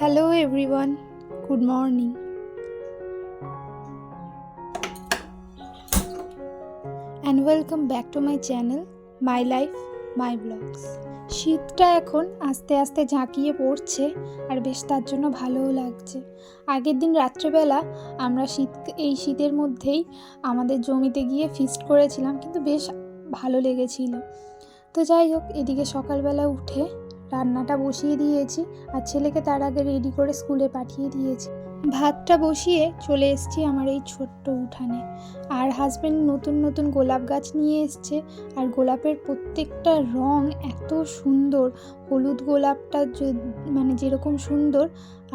Hello everyone, good morning and welcome back to my channel My Life My Vlogs। শীতটা এখন আস্তে আস্তে ঝাঁকিয়ে পড়ছে আর বেশ তার জন্য ভালোও লাগছে। আগের দিন রাত্রেবেলা আমরা এই শীতের মধ্যেই আমাদের জমিতে গিয়ে ফিস্ট করেছিলাম, কিন্তু বেশ ভালো লেগেছিল। তো যাই হোক, এদিকে সকালবেলা উঠে রান্নাটা বসিয়ে দিয়েছি আর ছেলেকে তার আগে রেডি করে স্কুলে পাঠিয়ে দিয়েছি। ভাতটা বসিয়ে চলে এসেছি আমার এই ছোট্ট উঠানে। আর হাজব্যান্ড নতুন নতুন গোলাপ গাছ নিয়ে এসছে, আর গোলাপের প্রত্যেকটা রং এত সুন্দর। হলুদ গোলাপটা মানে যেরকম সুন্দর,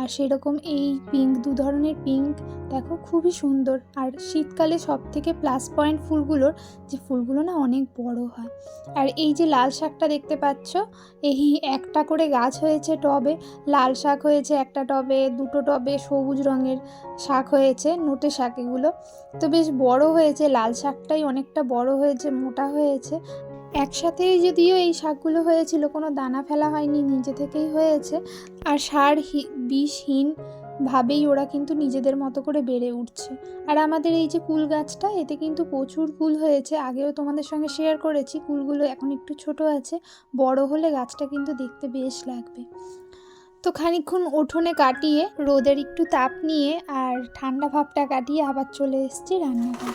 আর সেরকম এই পিঙ্ক, দু ধরনের পিঙ্ক দেখো খুবই সুন্দর। আর শীতকালে সব থেকে প্লাস পয়েন্ট ফুলগুলোর যে ফুলগুলো না অনেক বড় হয়। আর এই যে লাল শাকটা দেখতে পাচ্ছ, এই একটা করে গাছ হয়েছে টবে। লাল শাক হয়েছে একটা টবে, দুটো টবে সবুজ রঙের শাক হয়েছে, নোটে শাক এগুলো। তো বেশ বড় হয়েছে, লাল শাকটাই অনেকটা বড় হয়েছে, মোটা হয়েছে। একসাথেই যদিও এই শাকগুলো হয়েছিল, কোনো দানা ফেলা হয়নি, নিজে থেকেই হয়েছে। আর সার বিষহীন ভাবেই ওরা কিন্তু নিজেদের মতো করে বেড়ে উঠছে। আর আমাদের এই যে কুল গাছটা, এতে কিন্তু প্রচুর কুল হয়েছে। আগেও তোমাদের সঙ্গে শেয়ার করেছি, কুলগুলো এখন একটু ছোট আছে, বড় হলে গাছটা কিন্তু দেখতে বেশ লাগবে। তো খানিকক্ষণ উঠোনে কাটিয়ে রোদের একটু তাপ নিয়ে আর ঠান্ডা ভাবটা কাটিয়ে আবার চলে এসেছি রান্নাঘরে।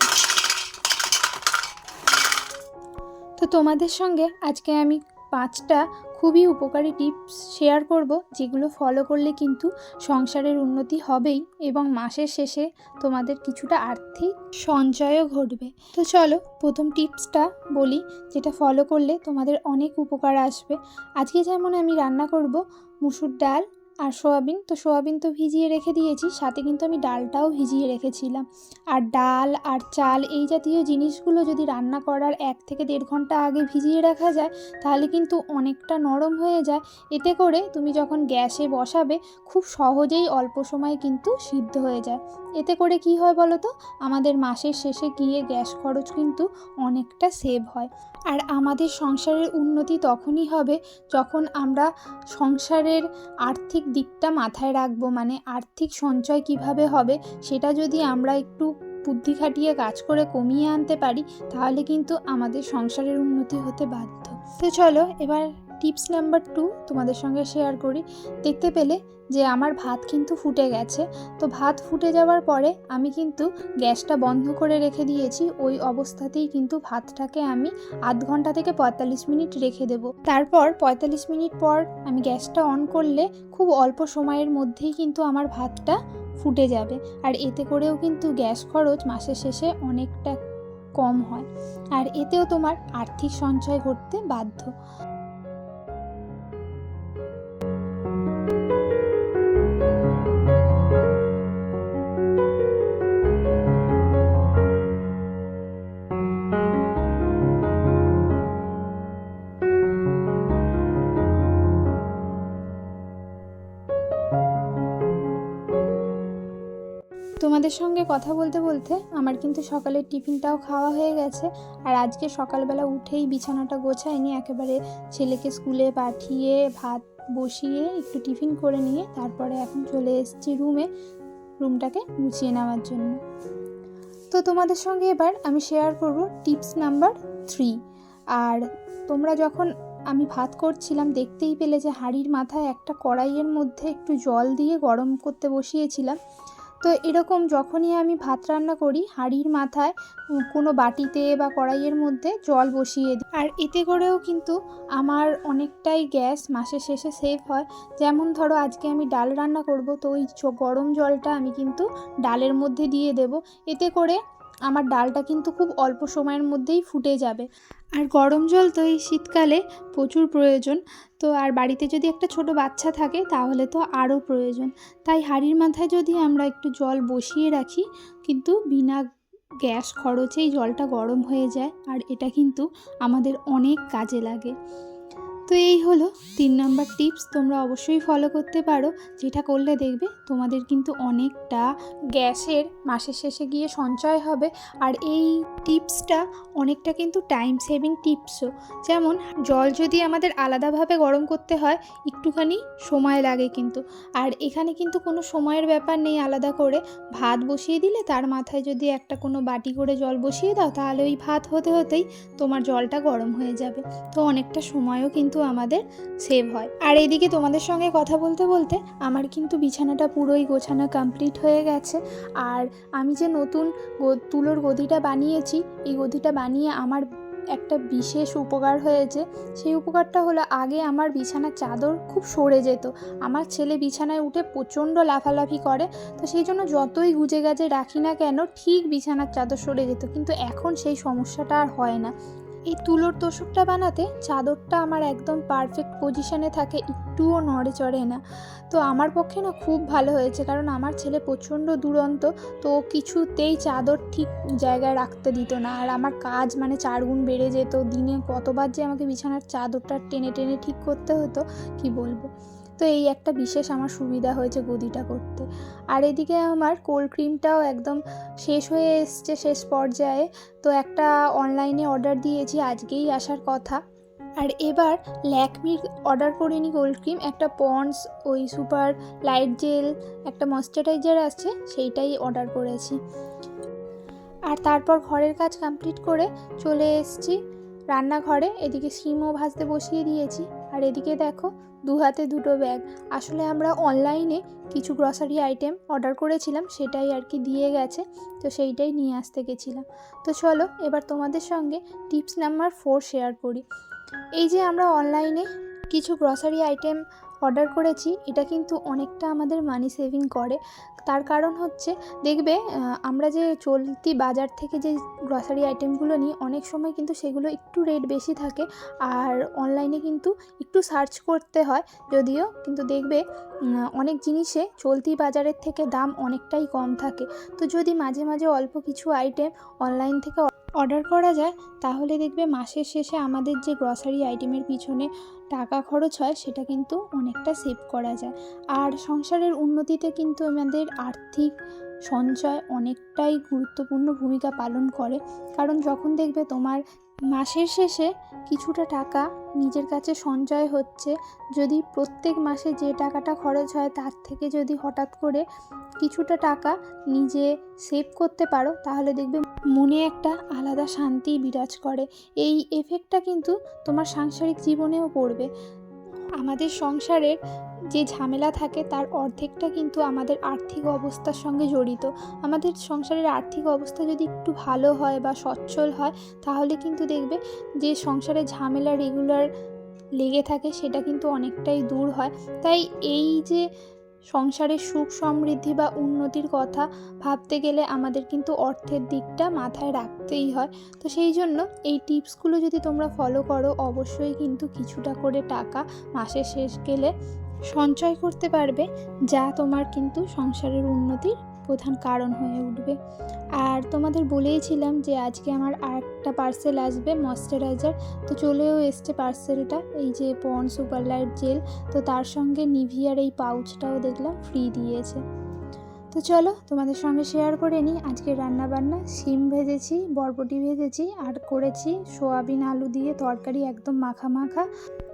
তো তোমাদের সঙ্গে আজকে আমি 5টা খুবই উপকারী টিপস শেয়ার করব, যেগুলো ফলো করলে কিন্তু সংসারের উন্নতি হবেই এবং মাসের শেষে তোমাদের কিছুটা আর্থিক সঞ্চয়ও ঘটবে। তো চলো প্রথম টিপসটা বলি, যেটা ফলো করলে তোমাদের অনেক উপকার আসবে। আজকে যেমন আমি রান্না করব মুসুর ডাল আর সোয়াবিন। তো সোয়াবিন তো ভিজিয়ে রেখে দিয়েছি, সাথে কিন্তু আমি ডালটাও ভিজিয়ে রেখেছিলাম। আর ডাল আর চাল এই জাতীয় জিনিসগুলো যদি রান্না করার 1 থেকে 1.5 ঘন্টা আগে ভিজিয়ে রাখা যায়, তাহলে কিন্তু অনেকটা নরম হয়ে যায়। এতে করে তুমি যখন গ্যাসে বসাবে খুব সহজেই অল্প সময়ে কিন্তু সিদ্ধ হয়ে যায়। এতে করে কি হয় বলো তো, আমাদের মাসের শেষে গিয়ে গ্যাস খরচ কিন্তু অনেকটা সেভ হয়। আর আমাদের সংসারের উন্নতি তখনই হবে যখন আমরা সংসারের আর্থিক দিকটা মাথায় রাখবো। মানে আর্থিক সঞ্চয় কিভাবে হবে সেটা যদি আমরা একটু বুদ্ধি খাটিয়ে কাজ করে কমিয়ে আনতে পারি, তাহলে কিন্তু আমাদের সংসারের উন্নতি হতে বাধ্য। তো চলো এবার টিপস নাম্বার 2 তোমাদের সঙ্গে শেয়ার করি। দেখতে পেলে যে আমার ভাত কিন্তু ফুটে গেছে। তো ভাত ফুটে যাওয়ার পরে আমি কিন্তু গ্যাসটা বন্ধ করে রেখে দিয়েছি। ওই অবস্থাতেই কিন্তু ভাতটাকে আমি আধ ঘন্টা থেকে 45 মিনিট রেখে দেব। তারপর 45 মিনিট পর আমি গ্যাসটা অন করলে খুব অল্প সময়ের মধ্যেই কিন্তু আমার ভাতটা ফুটে যাবে। আর এতে করেও কিন্তু গ্যাস খরচ মাসের শেষে অনেকটা কম হয়, আর এতেও তোমার আর্থিক সঞ্চয় ঘটতে বাধ্য। তোমাদের সঙ্গে কথা বলতে বলতে আমার কিন্তু সকালের টিফিনটাও খাওয়া হয়ে গেছে। আর আজকে সকালবেলা উঠেই বিছানাটা গোছাইনি, একেবারে ছেলেকে স্কুলে পাঠিয়ে ভাত বসিয়ে একটু টিফিন করে নিয়ে তারপরে এখন চলে এসেছি রুমটাকে গুছিয়ে নেওয়ার জন্য। তো তোমাদের সঙ্গে এবার আমি শেয়ার করব টিপস নাম্বার 3। আর তোমরা যখন আমি ভাত করছিলাম দেখতেই পেলে যে হাঁড়ির মাথায় একটা কড়াইয়ের মধ্যে একটু জল দিয়ে গরম করতে বসিয়েছিলাম। তো এরকম যখনই আমি ভাত রান্না করি, হাঁড়ির মাথায় কোনো বাটিতে বা কড়াইয়ের মধ্যে জল বসিয়ে দিই। আর এতে করেও কিন্তু আমার অনেকটাই গ্যাস মাসের শেষে সেভ হয়। যেমন ধরো আজকে আমি ডাল রান্না করব, তো ওই গরম জলটা আমি কিন্তু ডালের মধ্যে দিয়ে দেব। এতে করে আমার ডালটা কিন্তু খুব অল্প সময়ের মধ্যেই ফুটে যাবে। আর গরম জল তো এই শীতকালে প্রচুর প্রয়োজন। তো আর বাড়িতে যদি একটা ছোট বাচ্চা থাকে তাহলে তো আরও প্রয়োজন। তাই হাঁড়ির মাথায় যদি আমরা একটু জল বসিয়ে রাখি, কিন্তু বিনা গ্যাস খরচেই জলটা গরম হয়ে যায়, আর এটা কিন্তু আমাদের অনেক কাজে লাগে। তো এই হলো 3 নাম্বার টিপস, তোমরা অবশ্যই ফলো করতে পারো, যেটা করলে দেখবে তোমাদের কিন্তু অনেকটা গ্যাসের মাসের শেষে গিয়ে সঞ্চয় হবে। আর এই টিপসটা অনেকটা কিন্তু টাইম সেভিং টিপসও। যেমন জল যদি আমাদের আলাদাভাবে গরম করতে হয় একটুখানি সময় লাগে কিন্তু, আর এখানে কিন্তু কোনো সময়ের ব্যাপার নেই। আলাদা করে ভাত বসিয়ে দিলে তার মাথায় যদি একটা কোনো বাটি করে জল বসিয়ে দাও, তাহলে ওই ভাত হতে হতেই তোমার জলটা গরম হয়ে যাবে। তো অনেকটা সময়ও কিন্তু আমাদের সেভ হয়। আর এদিকে তোমাদের সঙ্গে কথা বলতে বলতে আমার কিন্তু বিছানাটা পুরোই গোছানো কমপ্লিট হয়ে গেছে। আর আমি যে নতুন তুলোর গদিটা বানিয়েছি, এই গদিটা বানিয়ে আমার একটা বিশেষ উপকার হয়েছে। সেই উপকারটা হলো, আগে আমার বিছানার চাদর খুব সরে যেত। আমার ছেলে বিছানায় উঠে প্রচণ্ড লাফালাফি করে, তো সেই জন্য যতই গুজে গাজে রাখি না কেন ঠিক বিছানার চাদর সরে যেত, কিন্তু এখন সেই সমস্যাটা আর হয় না। এই তুলোর তোষকটা বানাতে চাদরটা আমার একদম পারফেক্ট পজিশানে থাকে, একটুও নড়ে চড়ে না। তো আমার পক্ষে না খুব ভালো হয়েছে, কারণ আমার ছেলে প্রচণ্ড দুরন্ত, তো কিছুতেই চাদর ঠিক জায়গায় রাখতে দিত না। আর আমার কাজ মানে 4 গুণ বেড়ে যেত, দিনে কতবার যে আমাকে বিছানার চাদরটা টেনে টেনে ঠিক করতে হতো কি বলবো। তো এই একটা বিশেষ আমার সুবিধা হয়েছে গদিটা করতে। আর এদিকে আমার কোল্ড ক্রিমটাও একদম শেষ হয়ে এসছে, শেষ পর্যায়ে। তো একটা অনলাইনে অর্ডার দিয়েছি, আজকেই আসার কথা। আর এবার ল্যাকমির অর্ডার করিনি কোল্ড ক্রিম, একটা পন্ডস ওই সুপার লাইট জেল একটা ময়েশ্চারাইজার আছে, সেইটাই অর্ডার করেছি। আর তারপর ঘরের কাজ কমপ্লিট করে চলে এসেছি রান্নাঘরে। এদিকে শিমও ভাজতে বসিয়ে দিয়েছি। আর এদিকে দেখো 2 হাতে 2টো ব্যাগ। আসলে আমরা অনলাইনে কিছু গ্রসারি আইটেম অর্ডার করেছিলাম, সেটাই আর কি দিয়ে গেছে, তো সেইটাই নিয়ে আসতে গেছিলাম। তো চলো এবার তোমাদের সঙ্গে টিপস নাম্বার 4 শেয়ার করি। এই যে আমরা অনলাইনে কিছু গ্রসারি আইটেম অর্ডার করেছি, এটা কিন্তু অনেকটা আমাদের মানি সেভিং করে। তার কারণ হচ্ছে, দেখবে আমরা যে চলতি বাজার থেকে যে গ্রসারি আইটেমগুলো নিই, অনেক সময় কিন্তু সেগুলো একটু রেট বেশি থাকে। আর অনলাইনে কিন্তু একটু সার্চ করতে হয় যদিও, কিন্তু দেখবে অনেক জিনিসে চলতি বাজারের থেকে দাম অনেকটাই কম থাকে। তো যদি মাঝে মাঝে অল্প কিছু আইটেম অনলাইন থেকে অর্ডার করা যায়, তাহলে দেখবে মাসের শেষে আমাদের যে গ্রসারি আইটেমের পিছনে টাকা খরচ হয়, সেটা কিন্তু অনেকটা সেভ করা যায়। আর সংসারের উন্নতিতে কিন্তু আমাদের আর্থিক সঞ্চয় অনেকটাই গুরুত্বপূর্ণ ভূমিকা পালন করে। কারণ যখন দেখবে তোমার মাসের শেষে কিছুটা টাকা নিজের কাছে সঞ্চয় হচ্ছে, যদি প্রত্যেক মাসে যে টাকাটা খরচ হয় তার থেকে যদি হঠাৎ করে কিছুটা টাকা নিজে সেভ করতে পারো, তাহলে দেখবে মনে একটা আলাদা শান্তি বিরাজ করে। এই এফেক্টটা কিন্তু তোমার সাংসারিক জীবনেও পড়বে। আমাদের সংসারের যে ঝামেলা থাকে তার অর্ধেকটা কিন্তু আমাদের আর্থিক অবস্থার সঙ্গে জড়িত। আমাদের সংসারের আর্থিক অবস্থা যদি একটু ভালো হয় বা সচ্ছল হয়, তাহলে কিন্তু দেখবে যে সংসারের ঝামেলা রেগুলার লেগে থাকে সেটা কিন্তু অনেকটাই দূর হয়। তাই এই যে সংসারের সুখ সমৃদ্ধি বা উন্নতির কথা ভাবতে গেলে আমাদের কিন্তু অর্থের দিকটা মাথায় রাখতেই হয়। তো সেই জন্য এই টিপসগুলো যদি তোমরা ফলো করো, অবশ্যই কিন্তু কিছুটা করে টাকা মাসের শেষ গেলে সঞ্চয় করতে পারবে, যা তোমার কিন্তু সংসারের উন্নতির প্রধান কারণ হয়ে উঠবে। আর তোমাদের বলেইছিলাম যে আজকে আমার আরেকটা পার্সেল আসবে ময়েশ্চারাইজার, তো চলেও এসছে পার্সেলটা। এই যে পন্ডস সুপার লাইট জেল, তো তার সঙ্গে নিভিয়ার এই পাউচটাও দেখলাম ফ্রি দিয়েছে। তো চলো তোমাদের সঙ্গে শেয়ার করে নিই আজকে রান্নাবান্না। শিম ভেজেছি, বরবটি ভেজেছি, আর করেছি সোয়াবিন আলু দিয়ে তরকারি একদম মাখা মাখা,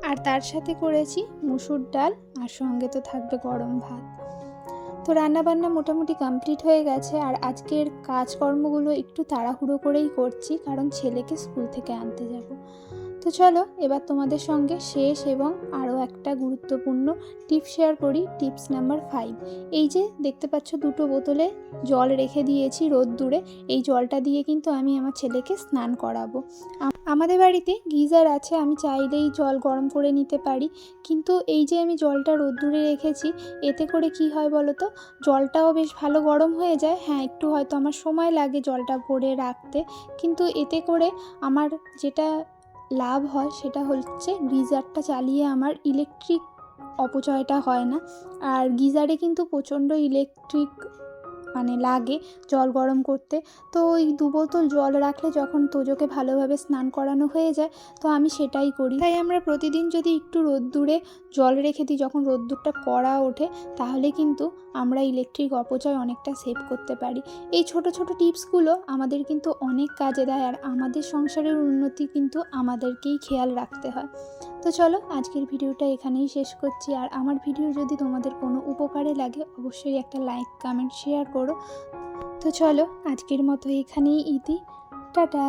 আর তার সাথে করেছি মুসুর ডাল, আর সঙ্গে তো থাকবে গরম ভাত। তো রান্নাবান্না মোটামুটি কমপ্লিট হয়ে গেছে। আর আজকের কাজকর্মগুলো একটু তাড়াহুড়ো করেই করছি, কারণ ছেলেকে স্কুল থেকে আনতে যাব। তো চলো এবার তোমাদের সঙ্গে শেষ এবং আরও একটা গুরুত্বপূর্ণ টিপস শেয়ার করি, টিপস নাম্বার 5। এই যে দেখতে পাচ্ছ 2টো বোতলে জল রেখে দিয়েছি রোদ্দুরে, এই জলটা দিয়ে কিন্তু আমি আমার ছেলেকে স্নান করাবো। আমাদের বাড়িতে গিজার আছে, আমি চাইলেই জল গরম করে নিতে পারি, কিন্তু এই যে আমি জলটা রোদ্দুরে রেখেছি, এতে করে কি হয় বলো তো, জলটাও বেশ ভালো গরম হয়ে যায়। হ্যাঁ, একটু হয়তো আমার সময় লাগে জলটা ভরে রাখতে, কিন্তু এতে করে আমার যেটা লাভ হয় সেটা হচ্ছে গিজারটা চালিয়ে আমার ইলেকট্রিক অপচয়টা হয় না। আর গিজারে কিন্তু প্রচণ্ড ইলেকট্রিক লাগে জল গরম করতে। তো ওই 2 বোতল জল রাখলে যখন তোজোকে ভালোভাবে স্নান করানো হয়ে যায়, তো আমি সেটাই করি। তাই আমরা প্রতিদিন যদি একটু রোদ্দুরে জল রেখে দিই, যখন রোদ্দুরটা কড়া ওঠে, তাহলে কিন্তু আমরা ইলেকট্রিক অপচয় অনেকটা সেভ করতে পারি। এই ছোট ছোট টিপসগুলো আমাদের কিন্তু অনেক কাজে দেয়, আর আমাদের সংসারের উন্নতি কিন্তু আমাদেরকেই খেয়াল রাখতে হয়। তো চলো আজকের ভিডিওটা এখানেই শেষ করছি। আর আমার ভিডিও যদি তোমাদের কোনো উপকারে লাগে, অবশ্যই একটা লাইক, কমেন্ট, শেয়ার করো। তো চলো আজকের মতো এখানেই ইতি। টাটা।